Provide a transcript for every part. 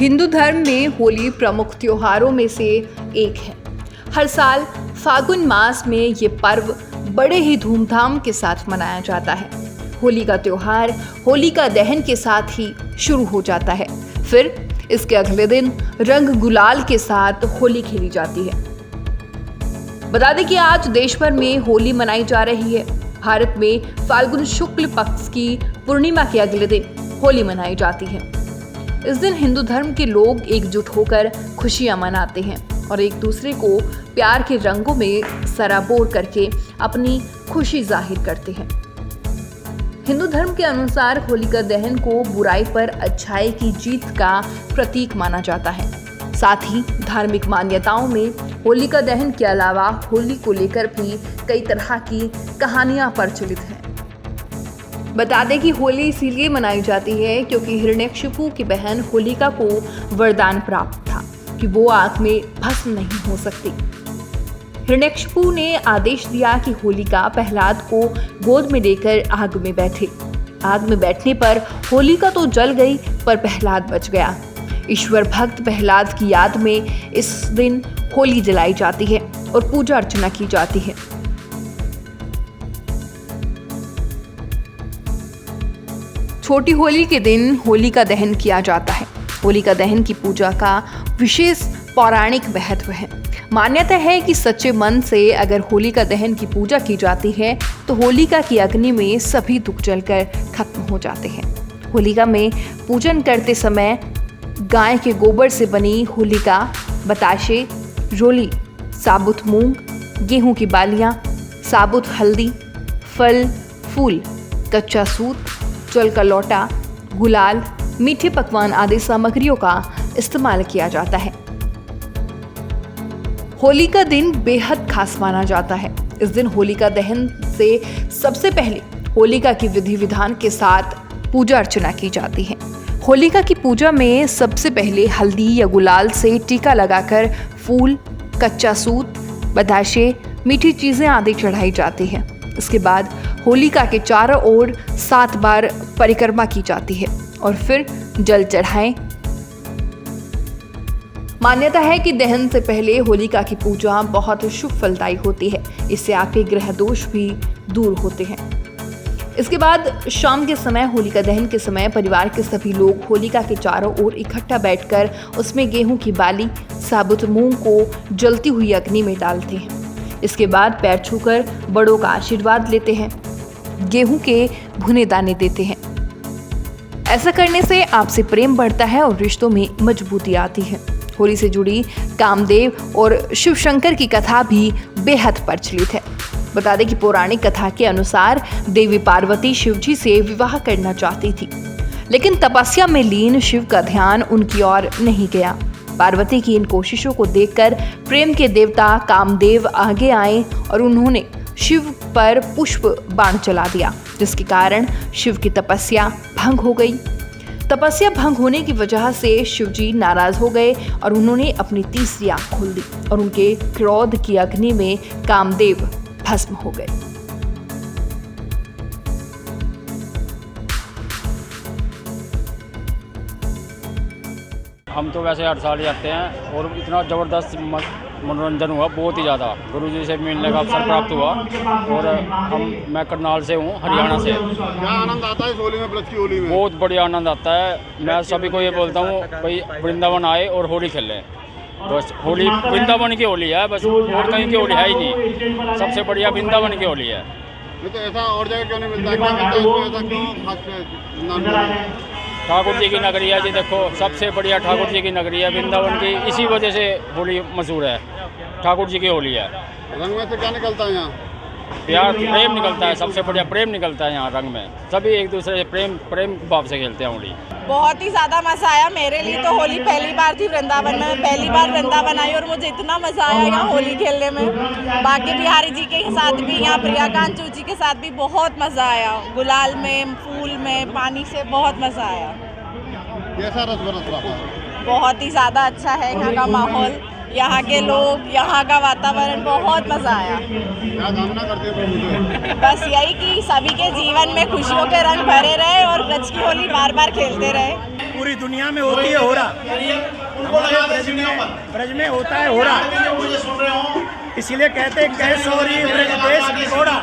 हिंदू धर्म में होली प्रमुख त्योहारों में से एक है। हर साल फागुन मास में ये पर्व बड़े ही धूमधाम के साथ मनाया जाता है। होली का त्योहार होलिका दहन के साथ ही शुरू हो जाता है। फिर इसके अगले दिन रंग गुलाल के साथ होली खेली जाती है। बता दें कि आज देश भर में होली मनाई जा रही है। भारत में फाल्गुन शुक्ल पक्ष की पूर्णिमा के अगले दिन होली मनाई जाती है। इस दिन हिंदू धर्म के लोग एकजुट होकर खुशियां मनाते हैं और एक दूसरे को प्यार के रंगों में सराबोर करके अपनी खुशी जाहिर करते हैं। हिंदू धर्म के अनुसार होलिका दहन को बुराई पर अच्छाई की जीत का प्रतीक माना जाता है। साथ ही धार्मिक मान्यताओं में होलिका दहन के अलावा होली को लेकर भी कई तरह की कहानियां प्रचलित हैं। बता दें कि होली इसीलिए मनाई जाती है क्योंकि हिरण्यकशिपु की बहन होलिका को वरदान प्राप्त था कि वो आग में भस्म नहीं हो सकती। हिरण्यकशिपु ने आदेश दिया कि होलिका प्रहलाद को गोद में लेकर आग में बैठे। आग में बैठने पर होलिका तो जल गई पर प्रहलाद बच गया। ईश्वर भक्त प्रहलाद की याद में इस दिन होली जलाई जाती है और पूजा अर्चना की जाती है। छोटी होली के दिन होलिका दहन किया जाता है। होलिका दहन की पूजा का विशेष पौराणिक महत्व है। मान्यता है कि सच्चे मन से अगर होलिका दहन की पूजा की जाती है तो होलिका की अग्नि में सभी दुख जलकर खत्म हो जाते हैं। होलिका में पूजन करते समय गाय के गोबर से बनी होलिका, बताशे, रोली, साबुत मूंग, गेहूं की बालियां, साबुत हल्दी, फल, फूल, कच्चा सूत, जल का लोटा, गुलाल, मीठे पकवान आदि सामग्रियों का इस्तेमाल किया जाता है। होली का दिन बेहद खास माना जाता है। इस दिन होलिका दहन से सबसे पहले होलिका की विधि विधान के साथ पूजा अर्चना की जाती है। होलिका की पूजा में सबसे पहले हल्दी या गुलाल से टीका लगाकर फूल, कच्चा सूत, बताशे, मीठी चीजें आदि चढ़ाई जाती है। इसके बाद होलिका के चारों ओर 7 बार परिक्रमा की जाती है और फिर जल चढ़ाएं। मान्यता है कि दहन से पहले होलिका की पूजा बहुत शुभ फलदायी होती है। इससे आपके ग्रह दोष भी दूर होते हैं। इसके बाद शाम के समय होलिका दहन के समय परिवार के सभी लोग होलिका के चारों ओर इकट्ठा बैठकर उसमें गेहूं की बाली, साबुत मूंग को जलती हुई अग्नि में डालते हैं। इसके बाद पैर छूकर बड़ों का आशीर्वाद लेते हैं, गेहूं के भुने दाने देते हैं। ऐसा करने से आपसे प्रेम बढ़ता है और रिश्तों में मजबूती आती है। होली से जुड़ी कामदेव और शिव शंकर की कथा भी बेहद प्रचलित है। बता दें कि पौराणिक कथा के अनुसार देवी पार्वती शिवजी से विवाह करना चाहती थी, लेकिन तपस्या में लीन शिव का ध्यान उनकी ओर नहीं गया। पार्वती की इन कोशिशों को देखकर प्रेम के देवता कामदेव आगे आए और उन्होंने शिव पर पुष्प बाण चला दिया, जिसके कारण शिव की तपस्या भंग हो गई। तपस्या भंग होने की वजह से शिवजी नाराज हो गए और उन्होंने अपनी तीसरी आंख खोल दी और उनके क्रोध की अग्नि में कामदेव भस्म हो गए। हम तो वैसे हर साल जाते हैं और इतना ज़बरदस्त मनोरंजन हुआ, बहुत ही ज़्यादा। गुरुजी से मिलने का अवसर प्राप्त हुआ और मैं करनाल से हूँ, हरियाणा से। क्या आनंद आता है इस होली में, ब्रज की होली में? बहुत बढ़िया आनंद आता है। मैं सभी को ये बोलता हूँ भाई वृंदावन आए और होली खेलें। बस होली वृंदावन की होली है, बस और कहीं की होली है ही नहीं। सबसे बढ़िया वृंदावन की होली है। नहीं तो ऐसा और जगह क्यों नहीं मिलता? क्या मिलता है ऐसा क्यों खास? ठाकुर जी की नगरी है जी, देखो सबसे बढ़िया ठाकुर जी की नगरी है वृंदावन की। इसी वजह से होली मशहूर है, ठाकुर जी की होली है। रंग में से क्या निकलता है यहाँ? प्यार, प्रेम निकलता है। सबसे बढ़िया प्रेम निकलता है यहाँ रंग में। सभी एक दूसरे से प्रेम भाव से खेलते हैं होली। बहुत ही ज़्यादा मज़ा आया। मेरे लिए तो होली पहली बार थी वृंदावन में। मैं पहली बार वृंदावन आई और मुझे इतना मज़ा आया यहाँ होली खेलने में। बाकी बिहारी जी के साथ भी, यहाँ प्रियाकांत जी के साथ भी बहुत मज़ा आया। गुलाल में, फूल में, पानी से बहुत मज़ा आया। कैसा रस बरस रहा था? बहुत ही ज़्यादा अच्छा है यहाँ का माहौल, यहाँ के लोग, यहाँ का वातावरण। बहुत मज़ा आया। क्या कामना करते हो प्रभु से? बस यही कि सभी के जीवन में खुशियों के रंग भरे रहे और ब्रज की होली बार बार खेलते रहे। पूरी दुनिया में होती है होरा, हमारे ब्रज में होता है होरा। इसीलिए कहते हैं कैसे हो रही ब्रज देश निगोड़ा,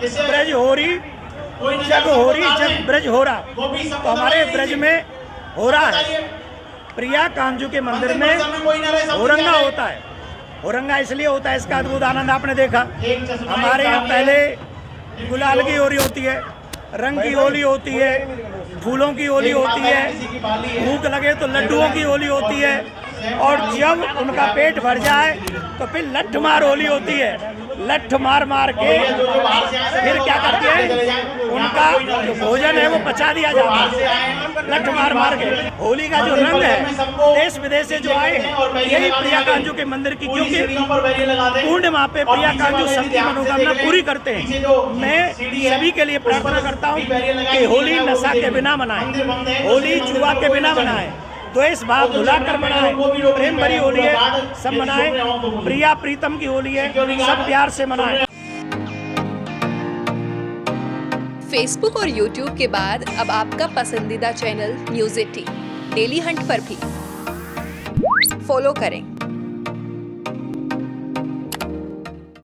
ब्रज हो रही जग हो रही जग ब्रज हो रहा। तो हमारे ब्रज में हो रहा है। प्रिया कांजू के मंदिर में होरंगा होता है। होरंगा इसलिए होता है, इसका अद्भुत आनंद आपने देखा। हमारे यहाँ पहले गुलाल की होली होती है, रंग की होली होती है, फूलों की होली होती है, भूख लगे तो लड्डुओं की होली होती है, और जब उनका पेट भर जाए तो फिर लठ मार होली होती है। लठ मार मार के फिर क्या करते हैं, उनका जो भोजन है वो पचा दिया जाता है लठ मार मार के। होली का जो रंग है देश विदेश से जो आए हैं यही प्रिया कांजू के मंदिर की, क्योंकि पूर्णिमा पे प्रिया कांजू सबकी मनोकामना पूरी करते हैं। मैं सभी के लिए प्रार्थना करता हूँ कि होली नशा के बिना मनाएं, होली जुआ के बिना मनाएं, द्वेष भाव भुलाकर मनाएं, प्रेम भरी होली है, सब मनाएं। प्रिया प्रीतम की होली है, सब प्यार से मनाएं। फेसबुक और यूट्यूब के बाद अब आपका पसंदीदा चैनल न्यूज़ 18 डेली हंट पर भी फॉलो करें।